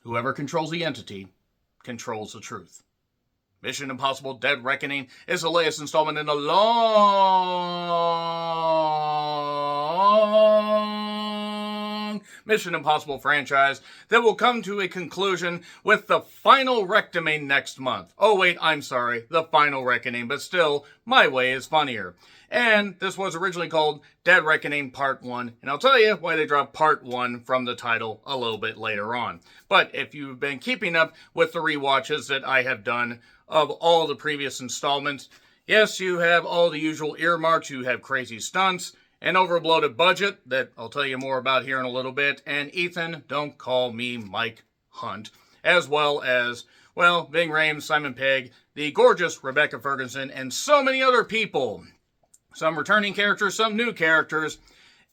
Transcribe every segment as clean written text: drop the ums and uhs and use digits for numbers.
Whoever controls the entity controls the truth. Mission Impossible Dead Reckoning is the latest installment in a long Mission Impossible franchise that will come to a conclusion with the final Reckoning next month. Oh wait, I'm sorry, the final Reckoning, but still, my way is funnier. And this was originally called Dead Reckoning Part 1, and I'll tell you why they dropped Part 1 from the title a little bit later on. But if you've been keeping up with the rewatches that I have done of all the previous installments, yes, you have all the usual earmarks, you have crazy stunts, an overbloated budget that I'll tell you more about here in a little bit, and Ethan, don't call me Mike Hunt, as well as, well, Ving Rhames, Simon Pegg, the gorgeous Rebecca Ferguson, and so many other people. Some returning characters, some new characters,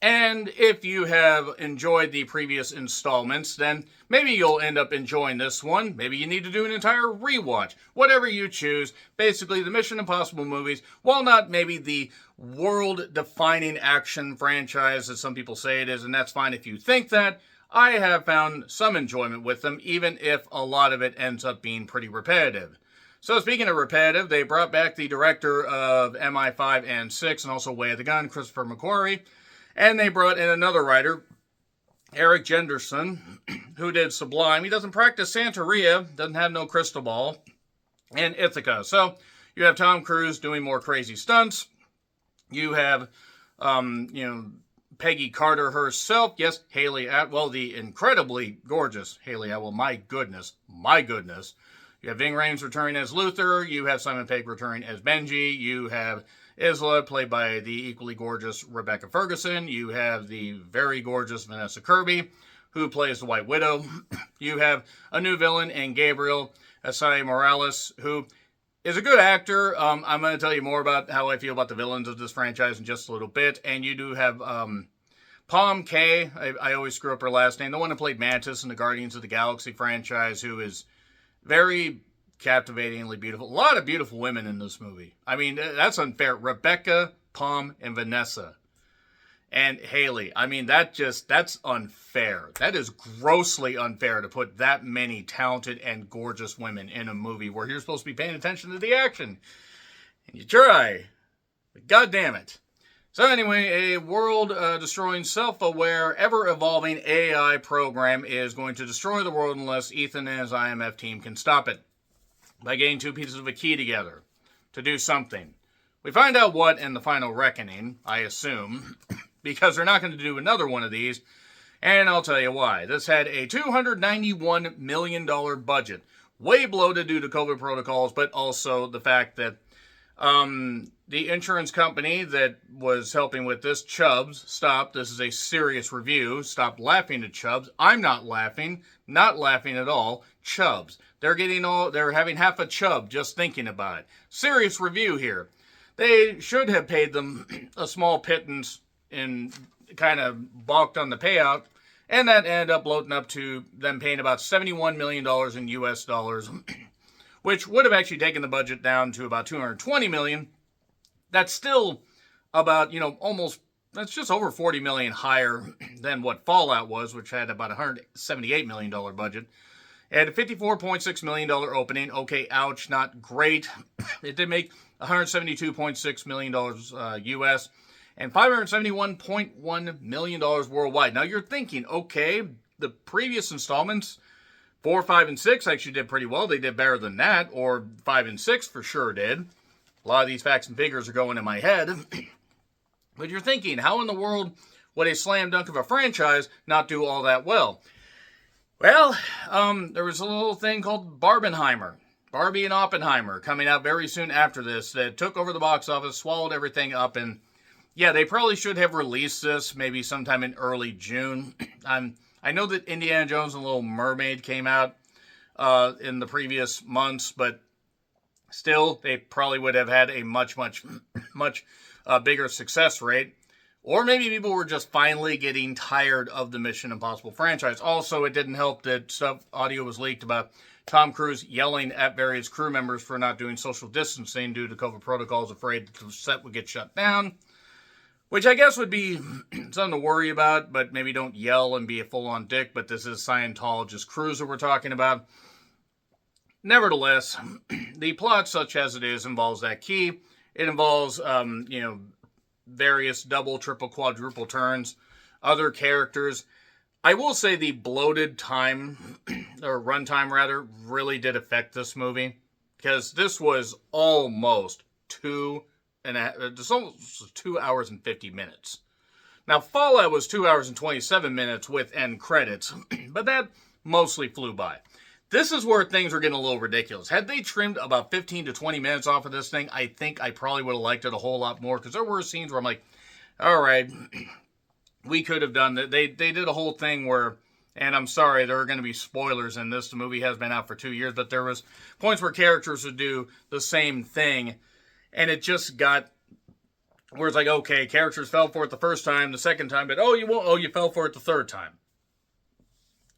and if you have enjoyed the previous installments, then maybe you'll end up enjoying this one. Maybe you need to do an entire rewatch. Whatever you choose. Basically, the Mission Impossible movies, while not maybe the world-defining action franchise as some people say it is, and that's fine if you think that, I have found some enjoyment with them, even if a lot of it ends up being pretty repetitive. So speaking of repetitive, they brought back the director of MI5 and 6 and also Way of the Gun, Christopher McQuarrie. And they brought in another writer, Eric Jenderson, who did Sublime. He doesn't practice Santeria, doesn't have no crystal ball, and Ithaca. So you have Tom Cruise doing more crazy stunts. You have, Peggy Carter herself. Yes, Haley Atwell, the incredibly gorgeous Haley Atwell. My goodness. You have Ving Rhames returning as Luther. You have Simon Pegg returning as Benji. You have Isla, played by the equally gorgeous Rebecca Ferguson. You have the very gorgeous Vanessa Kirby, who plays the White Widow. You have a new villain in Gabriel Asai Morales, who is a good actor. I'm going to tell you more about how I feel about the villains of this franchise in just a little bit. And you do have Palm K. I always screw up her last name. The one who played Mantis in the Guardians of the Galaxy franchise, who is very captivatingly beautiful. A lot of beautiful women in this movie. I mean, that's unfair. Rebecca, Palm, and Vanessa. And Haley. I mean, that's unfair. That is grossly unfair to put that many talented and gorgeous women in a movie where you're supposed to be paying attention to the action. And you try. But God damn it. So anyway, a world-destroying, self-aware, ever-evolving AI program is going to destroy the world unless Ethan and his IMF team can stop it by getting two pieces of a key together to do something. We find out what in the final reckoning, I assume, because they're not going to do another one of these, and I'll tell you why. This had a $291 million budget, way bloated due to COVID protocols, but also the fact that the insurance company that was helping with this, Chubbs, stopped. This is a serious review. Stop laughing at Chubbs. I'm not laughing at all. Chubbs. They're having half a chub just thinking about it. Serious review here. They should have paid them a small pittance and kind of balked on the payout, and that ended up bloating up to them paying about $71 million in US dollars, which would have actually taken the budget down to about $220 million. That's still about, that's just over $40 million higher than what Fallout was, which had about $178 million budget. It had a $54.6 million opening. Okay, ouch, not great. It did make $172.6 million US and $571.1 million worldwide. Now you're thinking, okay, the previous installments, 4, 5, and 6 actually did pretty well. They did better than that, or 5 and 6 for sure did. A lot of these facts and figures are going in my head. But you're thinking, how in the world would a slam dunk of a franchise not do all that well? Well, there was a little thing called Barbenheimer. Barbie and Oppenheimer coming out very soon after this that took over the box office, swallowed everything up, and yeah, they probably should have released this maybe sometime in early June. I know that Indiana Jones and the Little Mermaid came out in the previous months, but still, they probably would have had a much bigger success rate. Or maybe people were just finally getting tired of the Mission Impossible franchise. Also, it didn't help that audio was leaked about Tom Cruise yelling at various crew members for not doing social distancing due to COVID protocols, afraid the set would get shut down. which I guess would be something to worry about, but maybe don't yell and be a full-on dick, but this is Scientologist Cruiser we're talking about. Nevertheless, the plot, such as it is, involves that key. It involves, various double, triple, quadruple turns, other characters. I will say the bloated time, or runtime rather, really did affect this movie, because this was almost 2 hours and 50 minutes. Now, Fallout was 2 hours and 27 minutes with end credits, but that mostly flew by. This is where things were getting a little ridiculous. Had they trimmed about 15 to 20 minutes off of this thing, I think I probably would have liked it a whole lot more, because there were scenes where I'm like, all right, we could have done that. They did a whole thing where, and I'm sorry, there are going to be spoilers in this. The movie has been out for 2 years, but there was points where characters would do the same thing, and it just got where it's like, okay, characters fell for it the first time, the second time, but you fell for it the third time.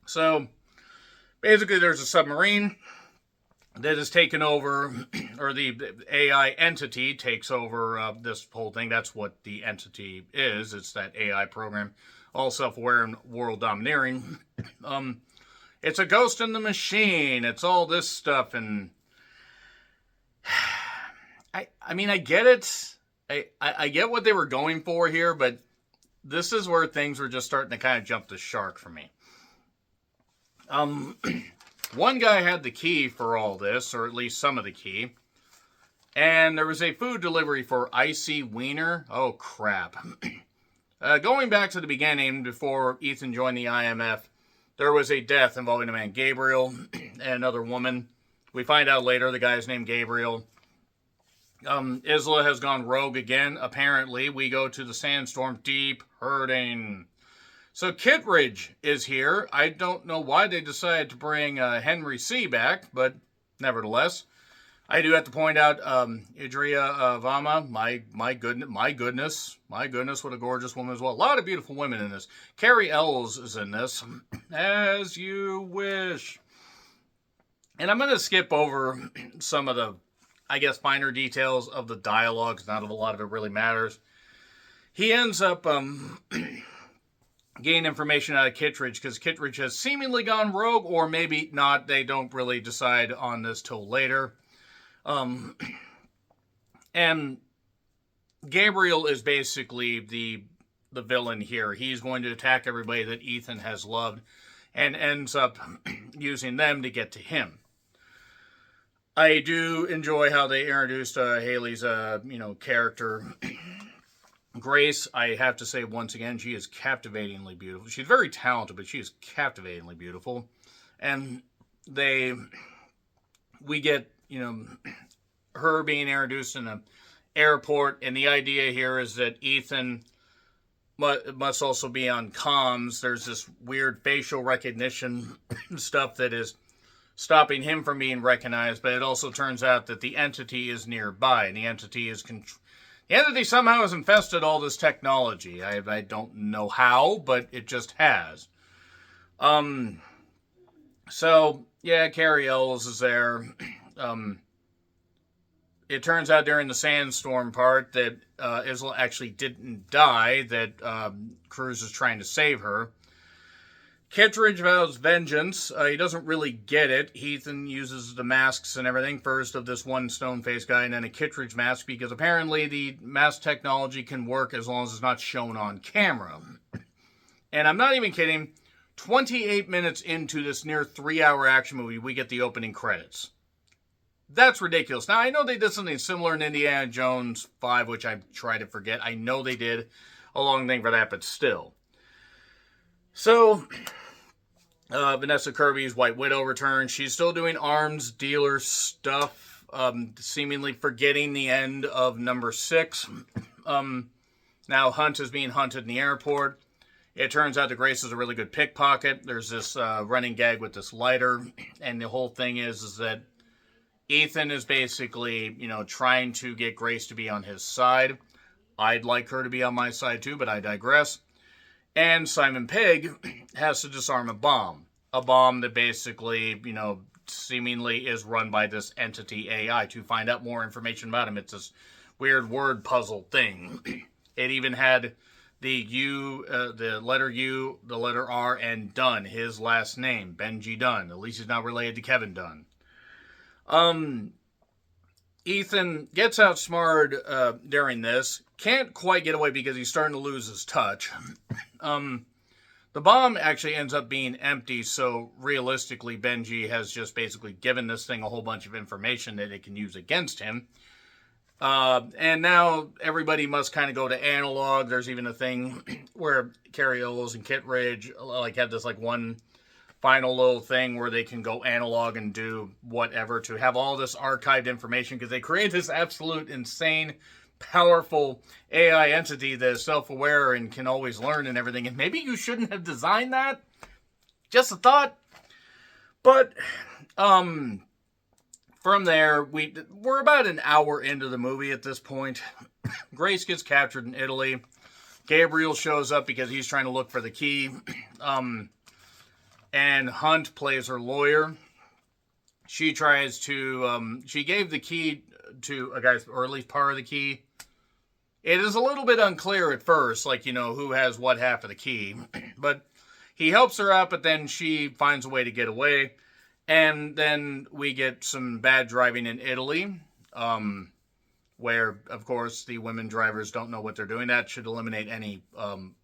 So basically, there's a submarine that is taken over, or the AI entity takes over this whole thing. That's what the entity is. It's that AI program, all self-aware and world domineering. It's a ghost in the machine. It's all this stuff, and I mean, I get it. I get what they were going for here, but this is where things were just starting to kind of jump the shark for me. One guy had the key for all this, or at least some of the key. And there was a food delivery for Icy Wiener. Oh, crap. Going back to the beginning, before Ethan joined the IMF, there was a death involving a man, Gabriel, and another woman. We find out later the guy's named Gabriel. Isla has gone rogue again. Apparently, we go to the sandstorm, deep hurting. So Kittredge is here. I don't know why they decided to bring Henry C. back, but nevertheless, I do have to point out Idria Vama. My goodness, what a gorgeous woman as well. A lot of beautiful women in this. Carrie Ells is in this, as you wish. And I'm going to skip over some of the, I guess, finer details of the dialogue, because not a lot of it really matters. He ends up gain information out of Kittredge, because Kittredge has seemingly gone rogue, or maybe not. They don't really decide on this till later. And Gabriel is basically the villain here. He's going to attack everybody that Ethan has loved, and ends up using them to get to him. I do enjoy how they introduced Haley's character. Grace, I have to say once again, she is captivatingly beautiful. She's very talented, but she is captivatingly beautiful. And we get, her being introduced in an airport, and the idea here is that Ethan must also be on comms. There's this weird facial recognition stuff that is stopping him from being recognized, but it also turns out that the entity is nearby, and the entity somehow has infested all this technology. I don't know how, but it just has. So, yeah, Carrie Ells is there. It turns out during the sandstorm part that Isla actually didn't die, that Cruz is trying to save her. Kittredge vows vengeance. He doesn't really get it. Ethan uses the masks and everything. First of this one stone-faced guy, and then a Kittredge mask, because apparently the mask technology can work as long as it's not shown on camera. And I'm not even kidding. 28 minutes into this near 3-hour action movie, we get the opening credits. That's ridiculous. Now, I know they did something similar in Indiana Jones 5, which I try to forget. I know they did a long thing for that, but still. So, Vanessa Kirby's White Widow returns. She's still doing arms dealer stuff, seemingly forgetting the end of number 6. Now Hunt is being hunted in the airport. It turns out that Grace is a really good pickpocket. There's this running gag with this lighter, and the whole thing is that Ethan is basically, trying to get Grace to be on his side. I'd like her to be on my side too, but I digress. And Simon Pegg has to disarm a bomb that basically, seemingly is run by this entity AI. To find out more information about him, it's this weird word puzzle thing. It even had the U, the letter U, the letter R, and Dunn, his last name, Benji Dunn. At least he's not related to Kevin Dunn. Ethan gets outsmarted during this. Can't quite get away because he's starting to lose his touch. The bomb actually ends up being empty, so realistically, Benji has just basically given this thing a whole bunch of information that it can use against him. And now everybody must kind of go to analog. There's even a thing where Carrie Ellis and Kittredge have this one final little thing where they can go analog and do whatever to have all this archived information, because they create this absolute insane, powerful AI entity that is self-aware and can always learn and everything. And maybe you shouldn't have designed that. Just a thought. But from there, we're about an hour into the movie at this point. Grace gets captured in Italy. Gabriel shows up because he's trying to look for the key. And Hunt plays her lawyer. She tries to, she gave the key to a guy, or at least part of the key. It is a little bit unclear at first, who has what half of the key. But he helps her out, but then she finds a way to get away. And then we get some bad driving in Italy, where, of course, the women drivers don't know what they're doing. That should eliminate any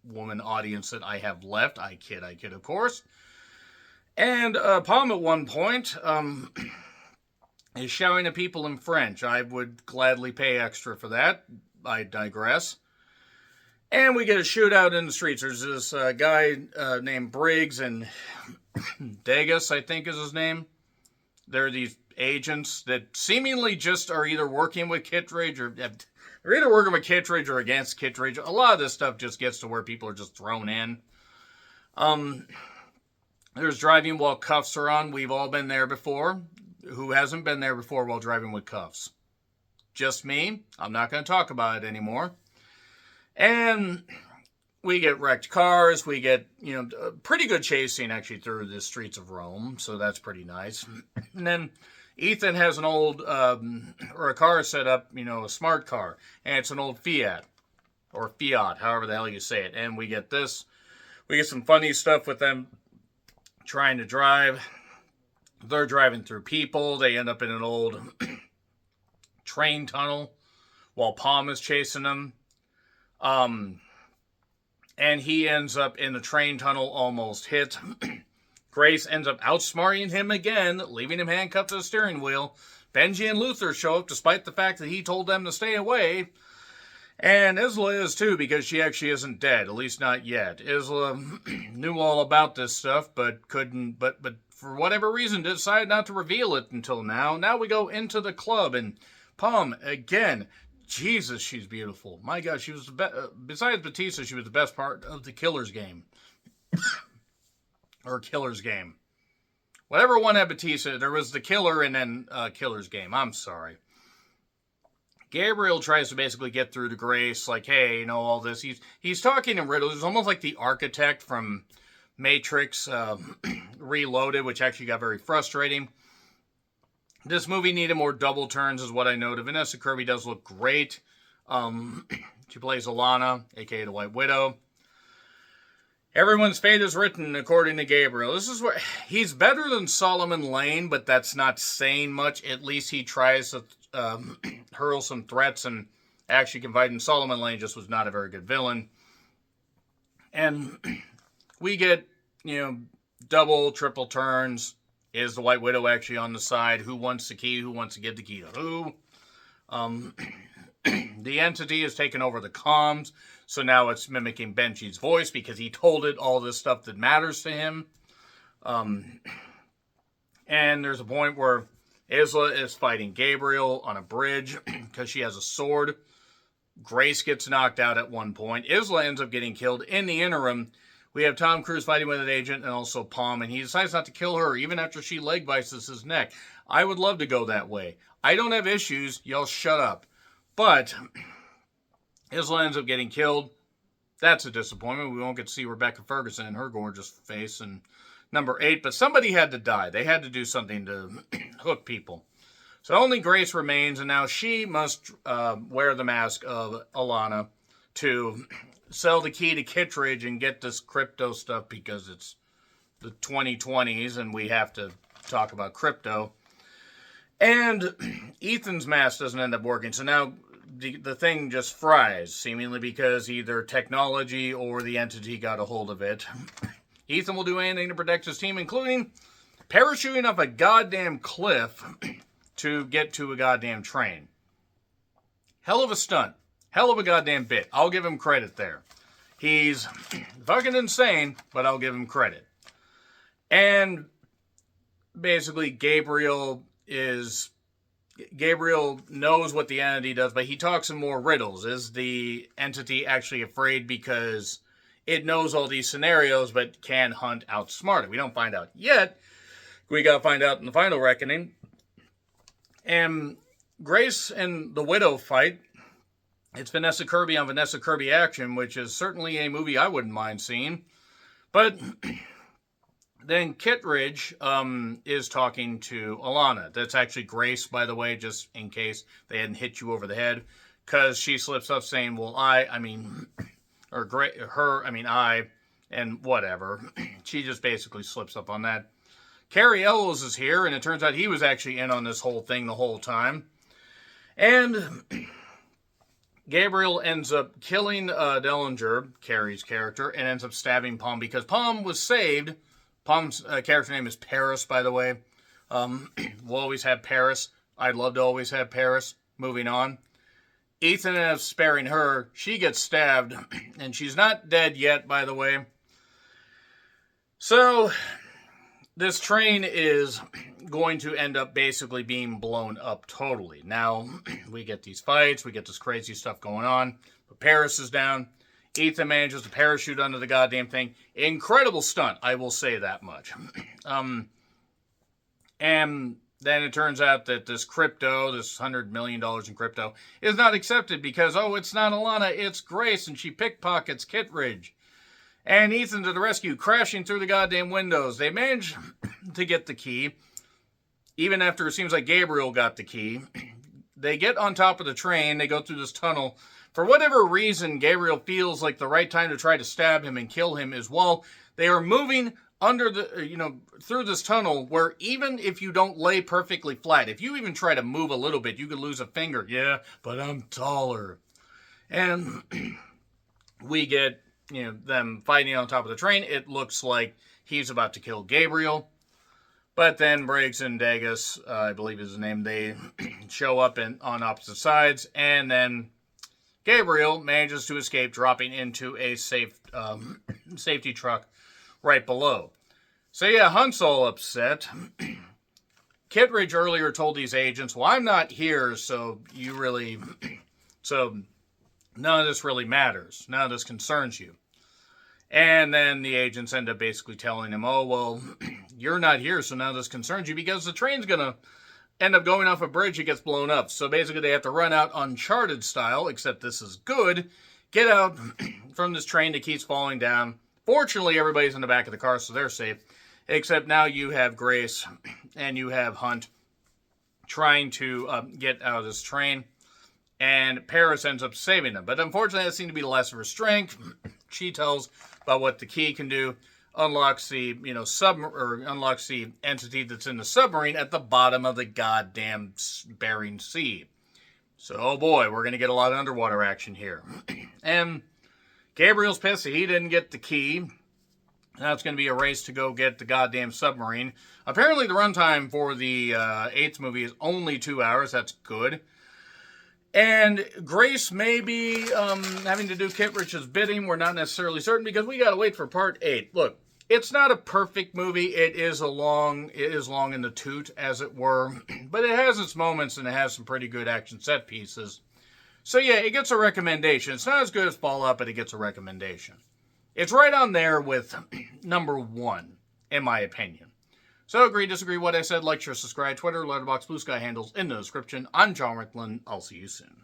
woman audience that I have left. I kid, of course. And Palm at one point is shouting at people in French. I would gladly pay extra for that. I digress. And we get a shootout in the streets. There's this guy named Briggs and Degas, I think is his name. They're these agents that seemingly just are either working with Kittredge or they're either working with Kittredge or against Kittredge. A lot of this stuff just gets to where people are just thrown in. There's driving while cuffs are on. We've all been there before. Who hasn't been there before while driving with cuffs? Just me. I'm not going to talk about it anymore. And we get wrecked cars. We get, a pretty good chase scene actually through the streets of Rome. So that's pretty nice. And then Ethan has an old, or a car set up, a smart car. And it's an old Fiat. Or Fiat, however the hell you say it. And we get this. We get some funny stuff with them trying to drive. They're driving through people. They end up in an old train tunnel while Palm is chasing them. And he ends up in the train tunnel, almost hit. Grace ends up outsmarting him again, leaving him handcuffed to the steering wheel. Benji and Luther show up despite the fact that he told them to stay away. And Isla is too, because she actually isn't dead, at least not yet. Isla knew all about this stuff, but couldn't, but for whatever reason decided not to reveal it until now. Now we go into the club, and Palm, again, Jesus, she's beautiful. My God, she was besides Batista, she was the best part of the Killer's Game. Or Killer's Game. Whatever one had Batista, there was the Killer and then Killer's Game. I'm sorry. Gabriel tries to basically get through to Grace, hey, all this. He's talking in riddles. It's almost like the architect from Matrix Reloaded, which actually got very frustrating. This movie needed more double turns, is what I noted. Vanessa Kirby does look great. She plays Alana, a.k.a. the White Widow. Everyone's fate is written, according to Gabriel. This is where he's better than Solomon Lane, but that's not saying much. At least he tries to hurl some threats and actually confide in. Solomon Lane just was not a very good villain. And we get, double, triple turns. Is the White Widow actually on the side? Who wants the key? Who wants to give the key to who? The entity has taken over the comms, so now it's mimicking Benji's voice because he told it all this stuff that matters to him. And there's a point where Isla is fighting Gabriel on a bridge because she has a sword. Grace gets knocked out at one point. Isla ends up getting killed. In the interim, we have Tom Cruise fighting with an agent and also Palm, and he decides not to kill her even after she leg vices his neck. I would love to go that way. I don't have issues. Y'all shut up. But Isla ends up getting killed. That's a disappointment. We won't get to see Rebecca Ferguson and her gorgeous face in number 8. But somebody had to die. They had to do something to hook people. So only Grace remains, and now she must wear the mask of Alana to sell the key to Kittredge and get this crypto stuff because it's the 2020s and we have to talk about crypto. And Ethan's mask doesn't end up working. So now the thing just fries, seemingly because either technology or the entity got a hold of it. Ethan will do anything to protect his team, including parachuting off a goddamn cliff to get to a goddamn train. Hell of a stunt. Hell of a goddamn bit. I'll give him credit there. He's fucking insane, but I'll give him credit. And basically Gabriel knows what the entity does, but he talks in more riddles. Is the entity actually afraid because it knows all these scenarios, but can hunt outsmart it? We don't find out yet. We gotta find out in the final reckoning. And Grace and the Widow fight. It's Vanessa Kirby on Vanessa Kirby action, which is certainly a movie I wouldn't mind seeing. But then Kittredge is talking to Alana. That's actually Grace, by the way, just in case they hadn't hit you over the head. Because she slips up saying, well, I, and whatever. She just basically slips up on that. Cary Elwes is here, and it turns out he was actually in on this whole thing the whole time. And Gabriel ends up killing Dellinger, Carrie's character, and ends up stabbing Palm because Palm was saved. Palm's character name is Paris, by the way. We'll always have Paris. I'd love to always have Paris. Moving on. Ethan ends up sparing her. She gets stabbed, and she's not dead yet, by the way. So this train is going to end up basically being blown up totally. Now, we get these fights, we get this crazy stuff going on, but Paris is down. Ethan manages to parachute under the goddamn thing. Incredible stunt, I will say that much. And then it turns out that this crypto, this $100 million in crypto, is not accepted because, oh, it's not Alana, it's Grace, and she pickpockets Kittredge. And Ethan to the rescue, crashing through the goddamn windows. They manage to get the key, even after it seems like Gabriel got the key. They get on top of the train, they go through this tunnel. For whatever reason, Gabriel feels like the right time to try to stab him and kill him is while they are moving under the, through this tunnel where even if you don't lay perfectly flat, if you even try to move a little bit, you could lose a finger. Yeah, but I'm taller. And we get, them fighting on top of the train. It looks like he's about to kill Gabriel. But then Briggs and Degas, I believe is his name, they show up on opposite sides. And then Gabriel manages to escape, dropping into a safety truck right below. So yeah, Hunt's all upset. Kittredge earlier told these agents, well, I'm not here, so none of this really matters. None of this concerns you. And then the agents end up basically telling him, oh, well, you're not here, so none of this concerns you because the train's going to end up going off a bridge that gets blown up. So basically they have to run out Uncharted style, except this is good, get out from this train that keeps falling down. Fortunately, everybody's in the back of the car, so they're safe. Except now you have Grace and you have Hunt trying to get out of this train. And Paris ends up saving them. But unfortunately, that seemed to be the last of her strength. She tells about what the key can do. Unlocks the, unlocks the entity that's in the submarine at the bottom of the goddamn Bering Sea. So, oh boy, we're going to get a lot of underwater action here. And Gabriel's pissed that he didn't get the key. Now it's going to be a race to go get the goddamn submarine. Apparently the runtime for the 8th movie is only 2 hours. That's good. And Grace may be having to do Kittredge's bidding. We're not necessarily certain because we got to wait for part 8. Look, it's not a perfect movie. It is long in the tooth, as it were. But it has its moments and it has some pretty good action set pieces. So yeah, it gets a recommendation. It's not as good as Fallout, but it gets a recommendation. It's right on there with number 1, in my opinion. So agree, disagree what I said, like, share, subscribe, Twitter, Letterboxd, Blue Sky handles in the description. I'm John Ricklin. I'll see you soon.